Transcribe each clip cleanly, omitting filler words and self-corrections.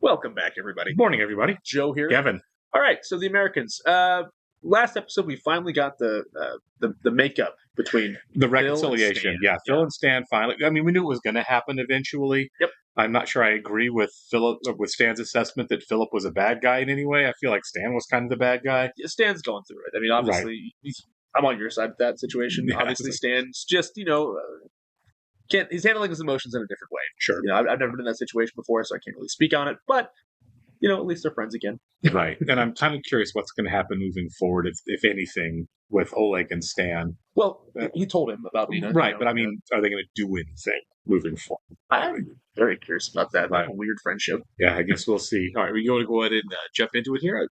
Welcome back, everybody. Good morning, everybody. Joe here. Kevin. All right, so the Americans. Last episode, we finally got the makeup between The Phil and reconciliation. Stan. Phil and Stan finally. I mean, we knew it was going to happen eventually. Yep. I'm not sure I agree with Stan's assessment that Philip was a bad guy in any way. I feel like Stan was kind of the bad guy. Yeah, Stan's going through it. I mean, obviously, I'm on your side with that situation. Yeah, Obviously, Stan's just he's handling his emotions in a different way. Sure. I've never been in that situation before, so I can't really speak on it. But at least they're friends again. Right. And I'm kind of curious what's going to happen moving forward, if anything, with Oleg and Stan. Well, he told him about Nina. Right, but I mean, are they going to do anything moving forward? I'm very curious about that. Right. A weird friendship. Yeah, I guess we'll see. All right, we're going to go ahead and jump into it here.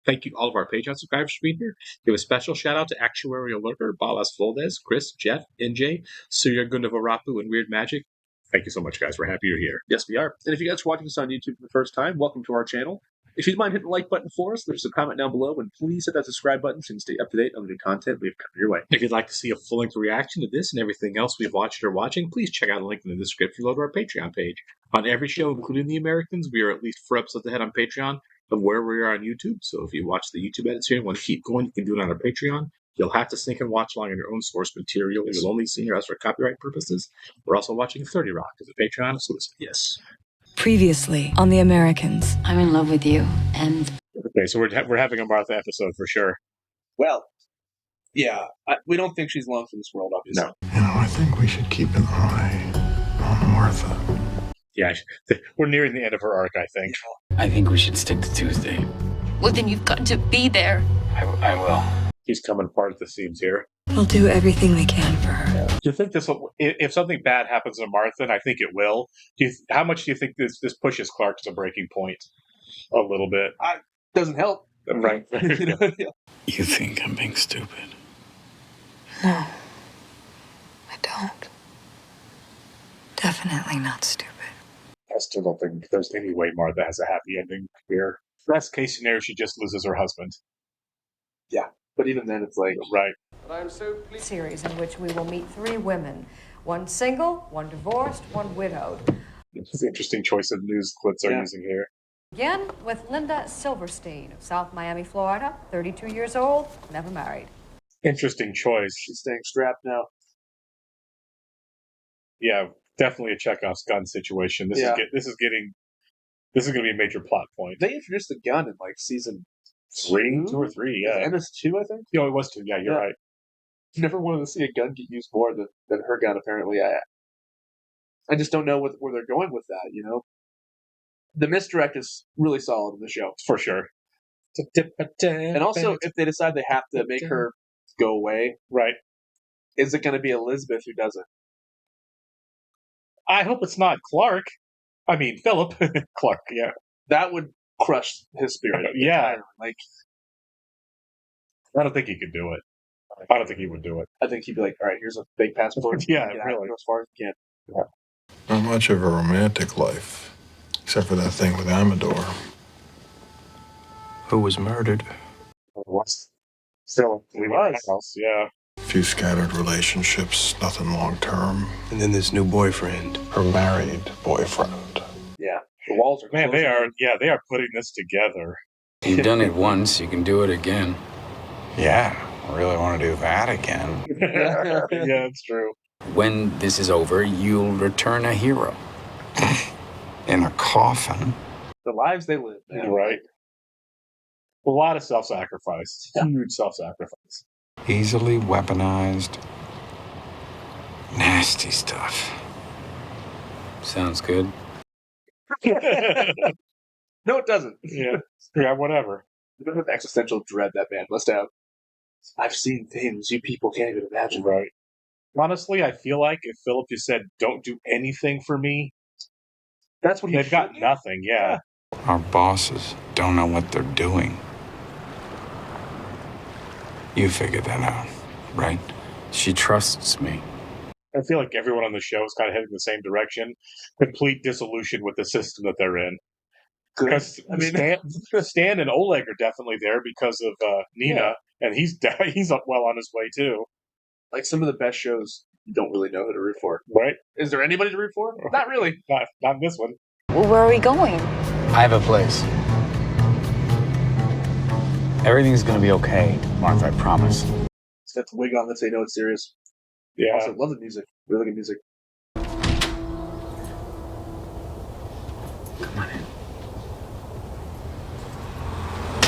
Thank you all of our Patreon subscribers for being here. Give a special shout out to Actuary Alerter, Balas Foldes, Chris, Jeff, NJ, Surya Gundavarapu, and Weird Magic. Thank you so much, guys. We're happy you're here. Yes, we are. And if you guys are watching this on YouTube for the first time, welcome to our channel. If you'd mind hitting the like button for us, there's a comment down below, and please hit that subscribe button so you can stay up to date on the new content we've coming your way. If you'd like to see a full-length reaction to this and everything else we've watched or watching, please check out the link in the description below to our Patreon page. On every show, including The Americans, we are at least 4 episodes ahead on Patreon of where we are on YouTube. So if you watch the YouTube edits here and want to keep going, you can do it on our Patreon. You'll have to sync and watch along on your own source material. You'll only see us for copyright purposes. We're also watching 30 Rock as a Patreon exclusive. Yes. Previously on The Americans. I'm in love with you, and... Okay, so we're having a Martha episode for sure. Well, yeah, we don't think she's long for this world, obviously. No. I think we should keep an eye on Martha. Yeah, we're nearing the end of her arc, I think. I think we should stick to Tuesday. Well, then you've got to be there. I will. He's coming apart at the seams here. We'll do everything we can for her. Do you think this will, if something bad happens to Martha, and I think it will, how much do you think this pushes Clark to breaking point? A little bit. Doesn't help. Right. You think I'm being stupid? No, I don't. Definitely not stupid. I still don't think there's any way Martha has a happy ending here. Best case scenario, she just loses her husband. Yeah, but even then, it's like... Right. Series in which we will meet 3 women, one single, one divorced, one widowed. It's an interesting choice of news clips they're using here. Again with Linda Silverstein of South Miami, Florida, 32 years old, never married. Interesting choice. She's staying strapped now. Yeah, definitely a Chekhov's gun situation. This is going to be a major plot point. They introduced the gun in like season 2 or 3, yeah. And it's 2, I think. It was 2. Yeah, you're right. Never wanted to see a gun get used more than her gun. Apparently, I just don't know where they're going with that. The misdirect is really solid in the show for sure. And also, if they decide they have to make her go away, right? Is it going to be Elizabeth who does it? I hope it's not Clark. I mean, Philip. Clark, yeah. That would crush his spirit. Yeah. Like, I don't think he could do it. I don't think he would do it. I think he'd be like, all right, here's a big passport. Yeah, really. Go as far as you can. Yeah. Not much of a romantic life, except for that thing with Amador. Who was murdered? Still, house, yeah. A few scattered relationships, nothing long-term. And then this new boyfriend. Her married boyfriend. Yeah. The walls are Man, they are putting this together. You've done it once, you can do it again. Yeah, I really want to do that again. Yeah, it's true. When this is over, you'll return a hero. In a coffin. The lives they live, man. Right. A lot of self-sacrifice. Huge self-sacrifice. Easily weaponized. Nasty stuff. Sounds good. No, it doesn't. Yeah, whatever. The bit of existential dread that man must have. I've seen things you people can't even imagine. Right. Honestly, I feel like if Philip just said, don't do anything for me, that's what they've got nothing, yeah. Our bosses don't know what they're doing. You figured that out, right? She trusts me. I feel like everyone on the show is kind of heading the same direction. Complete dissolution with the system that they're in. Because Stan and Oleg are definitely there because of Nina, and he's well on his way too. Like some of the best shows, you don't really know who to root for. Right? Is there anybody to root for? Not really. Not in this one. Well, where are we going? I have a place. Everything's gonna be okay, Martha, I promise. It's got the wig on. Let's say no, it's serious. Yeah. Also, love the music. Really good music. Come on in.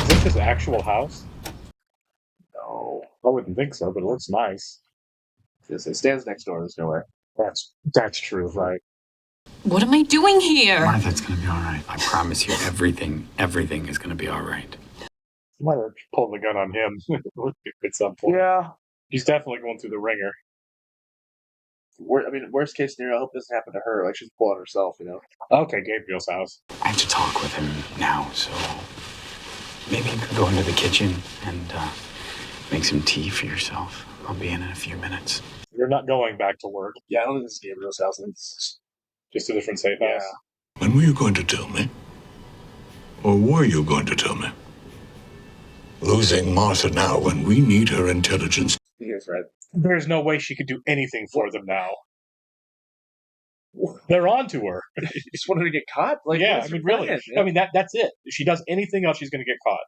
Is this his actual house? No. I wouldn't think so, but it looks nice. It stands next door. There's no way. That's true, right? What am I doing here? Martha, it's gonna be all right. I promise you, everything is gonna be all right. You might have pulled the gun on him at some point. Yeah. He's definitely going through the ringer. Worst case scenario, I hope this doesn't happen to her. Like she's pulling herself, you know. Okay, Gabriel's house. I have to talk with him now, so maybe you could go into the kitchen and make some tea for yourself. I'll be in a few minutes. You're not going back to work. Yeah, I don't think this is Gabriel's house. I think it's Just a different safe house. When were you going to tell me? Or were you going to tell me? Losing Martha now when we need her intelligence. Here's right. There's no way she could do anything for them now. They're on to her. You just wanted to get caught? Like, Yeah, what's I mean, her really. plan? I mean, that's it. If she does anything else, she's going to get caught.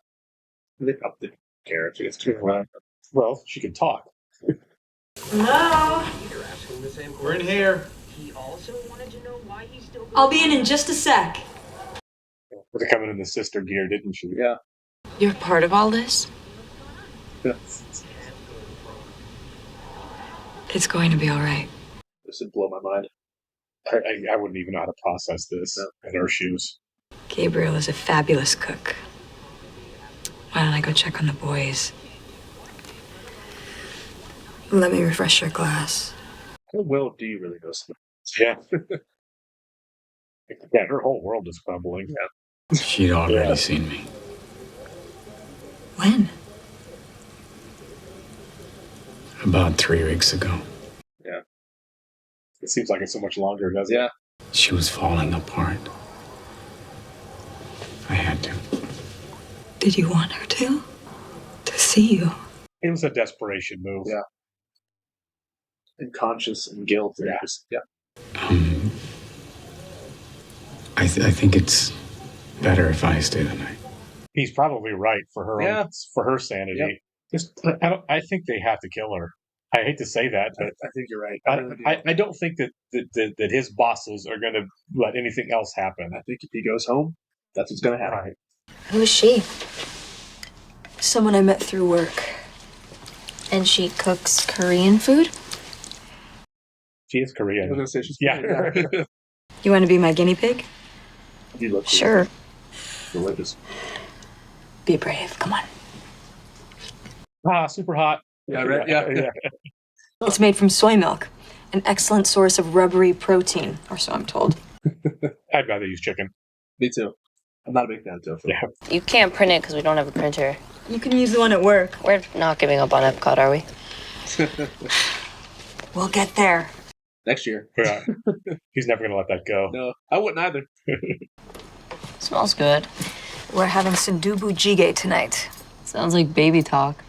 They probably didn't care. It's too Right. Well, she can talk. Hello? We're in here. I'll be in just a sec. They're coming in the sister gear, didn't she? Yeah. You're part of all this? It's going to be all right. This would blow my mind. I wouldn't even know how to process this in her shoes. Gabriel is a fabulous cook. Why don't I go check on the boys? Let me refresh your glass. How well do you really know something? Yeah. Yeah, her whole world is crumbling. Yeah. She'd already Yeah. seen me. When? About 3 weeks ago. It seems like it's so much longer, doesn't Yeah. it? She was falling apart. I had to. Did you want her to? To see you? It was a desperation move. Yeah. And conscious and guilt. And Yeah. just, yeah. I think it's better if I stay the night. He's probably right for her Yeah. for her sanity. Yep. Just, I think they have to kill her. I hate to say that, but I think you're right. I don't think that his bosses are going to let anything else happen. I think if he goes home, that's what's going to happen. Right. Who is she? Someone I met through work. And she cooks Korean food? She is I was Korean. going to say she's Yeah. You want to be my guinea pig? You look Sure. delicious. Be brave. Come on. Super hot. Yeah, right. Yeah. It's made from soy milk, an excellent source of rubbery protein, or so I'm told. I'd rather use chicken. Me too. I'm not a big fan of tofu. Yeah. You can't print it because we don't have a printer. You can use the one at work. We're not giving up on Epcot, are we? We'll get there. Next year. Yeah. He's never going to let that go. No, I wouldn't either. Smells good. We're having sundubu jjigae tonight. Sounds like baby talk.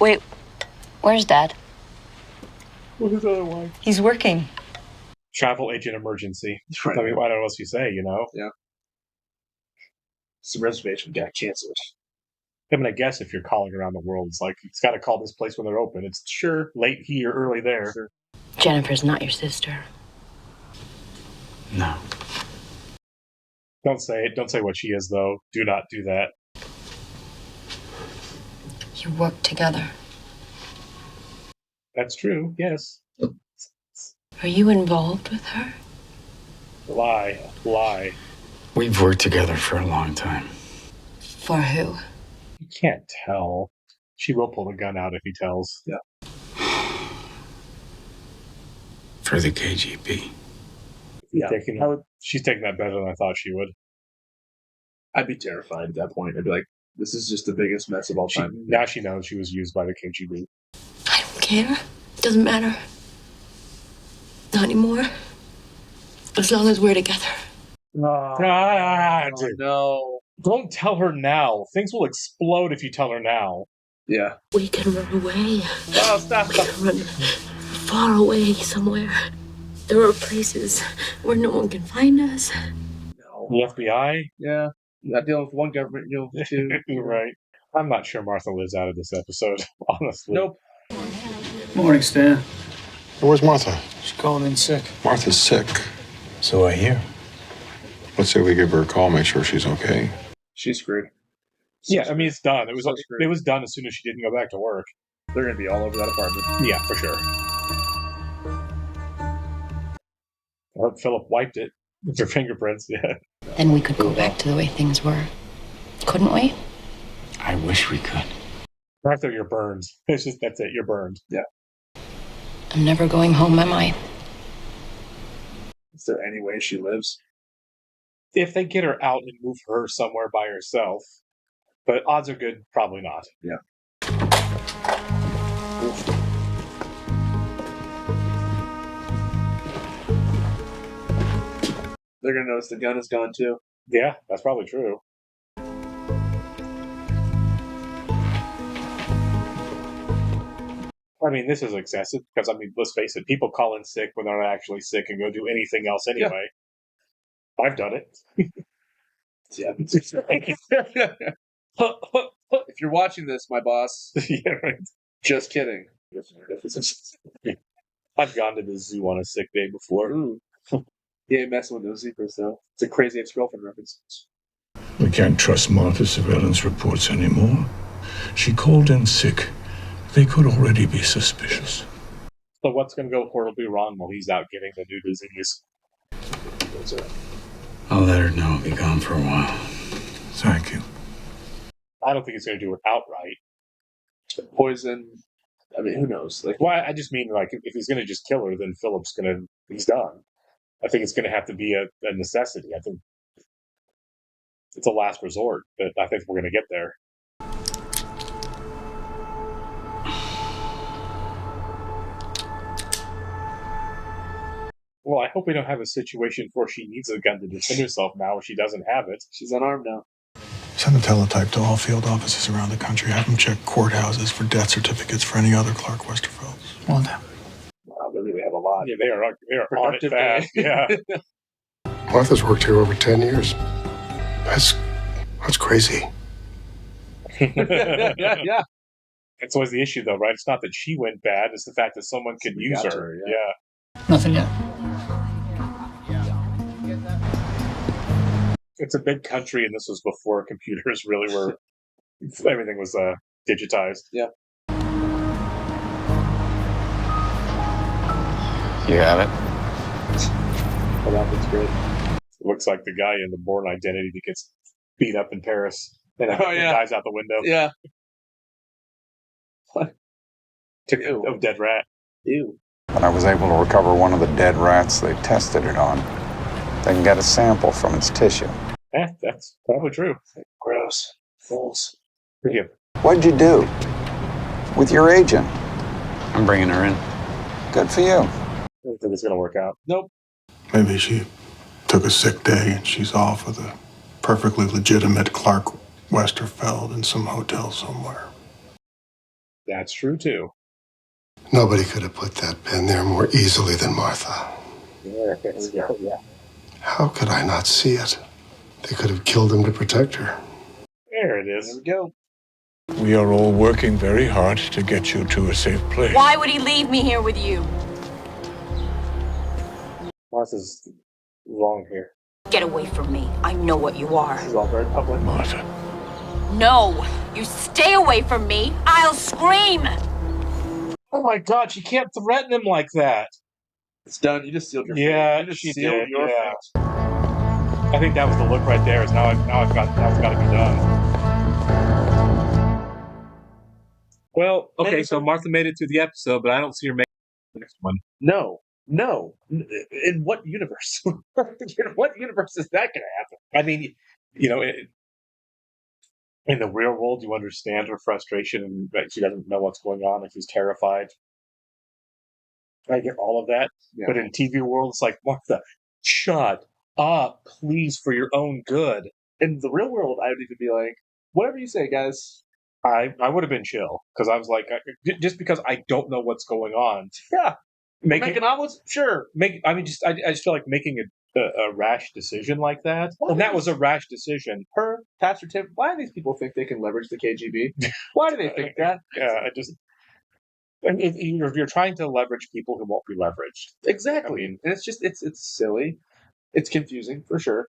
Wait, where's Dad? What is the other one? He's working. Travel agent emergency. Right. I mean, I don't know what else you say, you know? Some reservation got canceled. I mean, I guess if you're calling around the world, it's like, it's got to call this place when they're open. It's sure late here, early there. Sure. Jennifer's not your sister. No. Don't say it. Don't say what she is, though. Do not do that. You work together. That's true, yes. Are you involved with her? Lie. We've worked together for a long time. For who? You can't tell. She will pull the gun out if he tells. Yeah. For the KGB. Yeah. She's taking that better than I thought she would. I'd be terrified at that point. I'd be like, this is just the biggest mess of all time. Now she knows she was used by the KGB. I don't care. Doesn't matter. Not anymore. As long as we're together. Ah, dude. No. Don't tell her now. Things will explode if you tell her now. Yeah. We can run away. Oh, stop. We can run far away somewhere. There are places where no one can find us. No. The FBI? Yeah. You're not dealing with one government, you're dealing with two. You're right. I'm not sure Martha lives out of this episode, honestly. Nope. Morning, Stan. Where's Martha? She called in sick. Martha's sick. So I hear. Let's say we give her a call, make sure she's okay. She's screwed. Yeah, I mean, it's done. It was screwed. done as soon as she didn't go back to work. They're going to be all over that apartment. Yeah, for sure. Well, Philip wiped it with her fingerprints, yeah. Then we could go back to the way things were. Couldn't we? I wish we could. Martha, you're burned. It's just, that's it, you're burned. Yeah. I'm never going home, am I? Is there any way she lives? If they get her out and move her somewhere by herself, but odds are good, probably not. Yeah. They're going to notice the gun is gone too. Yeah, that's probably true. I mean, this is excessive because, I mean, let's face it, people call in sick when they're not actually sick and go do anything else anyway. Yeah. I've done it. Yeah. If you're watching this, my boss, Yeah, right. just kidding. I've gone to the zoo on a sick day before. Ooh. He ain't messing with those zebras, though. It's a crazy ex-girlfriend reference. We can't trust Martha's surveillance reports anymore. She called in sick. They could already be suspicious. So what's going to go horribly wrong while he's out getting the new disease? I'll let her know I'll be gone for a while. Thank you. I don't think he's going to do it outright. Poison. I mean, who knows? Like, Well, I just mean, like, if he's going to just kill her, then he's done. I think it's going to have to be a necessity. I think it's a last resort, but I think we're going to get there. Well, I hope we don't have a situation where she needs a gun to defend herself now where she doesn't have it. she's unarmed now. Send a teletype to all field offices around the country. Have them check courthouses for death certificates for any other Clark Westerfelds. Well done. Wow, they really have a lot. Yeah, they are on it Productive fast. day. Yeah. Martha's worked here over 10 years. That's crazy. Yeah. That's always the issue, though, right? It's not that she went bad; it's the fact that someone could We use got her. her, Yeah. Nothing yet. It's a big country, and this was before computers really were. Everything was digitized. Yeah. You have it? Well, that looks great. It looks like the guy in the Born Identity that gets beat up in Paris and dies out the window. Yeah. What? Of dead rat. Ew. When I was able to recover one of the dead rats they tested it on, they can get a sample from its tissue. Yeah, that's probably true. Gross. Fools. Forgive. What'd you do? With your agent? I'm bringing her in. Good for you. I don't think it's going to work out. Nope. Maybe she took a sick day and she's off with a perfectly legitimate Clark Westerfeld in some hotel somewhere. That's true, too. Nobody could have put that pen there more easily than Martha. Yeah. How could I not see it? They could have killed him to protect her. There it There is. we go. We are all working very hard to get you to a safe place. Why would he leave me here with you? Martha's wrong here. Get away from me. I know what you are. This is all very public. Martha. No, you stay away from me. I'll scream. Oh my God, she can't threaten him like that. It's done. You just sealed your Yeah, fate. You just she sealed did, your yeah. fate. I think that was the look right there. Is now it's got to be done. Well, okay, so Martha made it through the episode, but I don't see her making the next one. No. In what universe? In what universe is that going to happen? I mean, you know, in the real world, you understand her frustration and that she doesn't know what's going on and she's terrified. I get all of that. Yeah. But in TV world, it's like, Martha, shut up, please, for your own good. In the real world, I would even be like, whatever you say, guys. I would have been chill because I was like, just because I don't know what's going on. Yeah. Making omelets, sure. I just feel like making a rash decision like that, and that was a rash decision. Pastor Tim, why do these people think they can leverage the KGB? Why do they think that? If you're trying to leverage people who won't be leveraged. Exactly. And it's just, it's silly. It's confusing, for sure.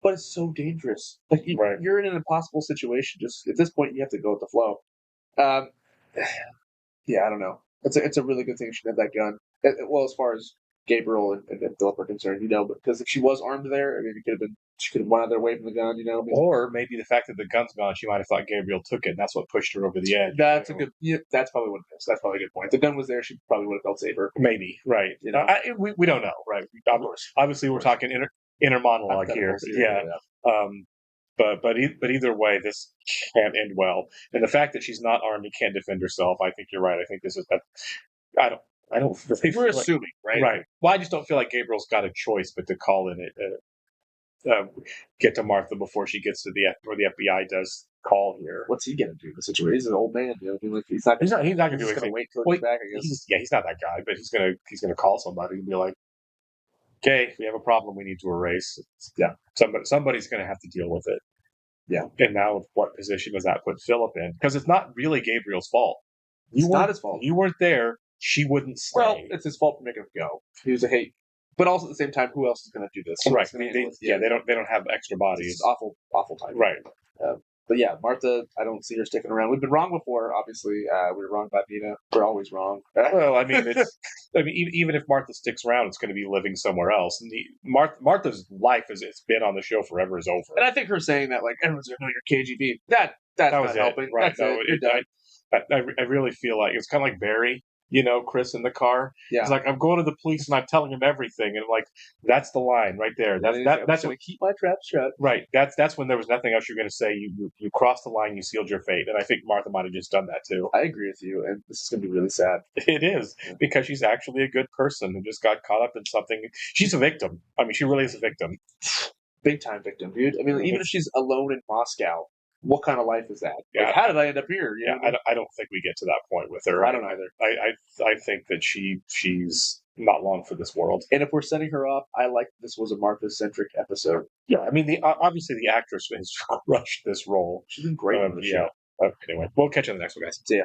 But it's so dangerous. Like, you're in an impossible situation. Just, at this point, you have to go with the flow. Yeah, I don't know. It's a really good thing she had that gun. Well, as far as Gabriel and Philip are concerned, because if she was armed there, I mean, she could have won out their way from the gun, Or maybe the fact that the gun's gone, she might have thought Gabriel took it, and that's what pushed her over the edge. That's that's probably what it is. That's probably a good point. If the gun was there, she probably would have felt safer. Maybe, right. We don't know, right? Of course. Obviously, we're talking inner monologue here. Yeah. But either way, this can't end well. And the fact that she's not armed and can't defend herself, I think you're right. I think this is I don't really. We're assuming, right? Right. Well, I just don't feel like Gabriel's got a choice but to call in it. Get to Martha before she gets to the FBI does call here. What's he gonna do in the situation? He's an old man. He's not gonna do anything. Wait till he's back. I guess. He's not that guy, but he's gonna call somebody and be like, "Okay, we have a problem. We need to erase." Yeah, somebody's gonna have to deal with it. Yeah, and now what position does that put Philip in? Because it's not really Gabriel's fault. It's not his fault. You weren't there. She wouldn't stay. Well, it's his fault for making him go. He was a hate. But also at the same time, who else is going to do this? Right. They don't have extra bodies. It's awful time. Right. But yeah, Martha, I don't see her sticking around. We've been wrong before, obviously. We were wrong about Nina. We're always wrong. Well, I mean, even if Martha sticks around, it's going to be living somewhere else. And Martha's life, as it's been on the show forever, is over. And I think her saying that, like, everyone's going to know you're KGB, that's not helping. Right. That's I really feel like it's kind of like Barry. Chris in the car. Yeah. He's like, I'm going to the police and I'm telling him everything. And like, that's the line right there. That's when keep my trap shut. Right. That's when there was nothing else you're going to say. You crossed the line. You sealed your fate. And I think Martha might have just done that too. I agree with you. And this is going to be really sad. It is because she's actually a good person who just got caught up in something. She's a victim. I mean, she really is a victim. Big time victim, dude. I mean, even if she's alone in Moscow, what kind of life is that? Yeah. Like, how did I end up here? I don't think we get to that point with her. I don't either. I think that she's not long for this world. And if we're setting her up, I like this was a Martha-centric episode. Yeah, I mean, obviously the actress has crushed this role. She's been great on the show. Anyway, we'll catch you on the next one, guys. See ya.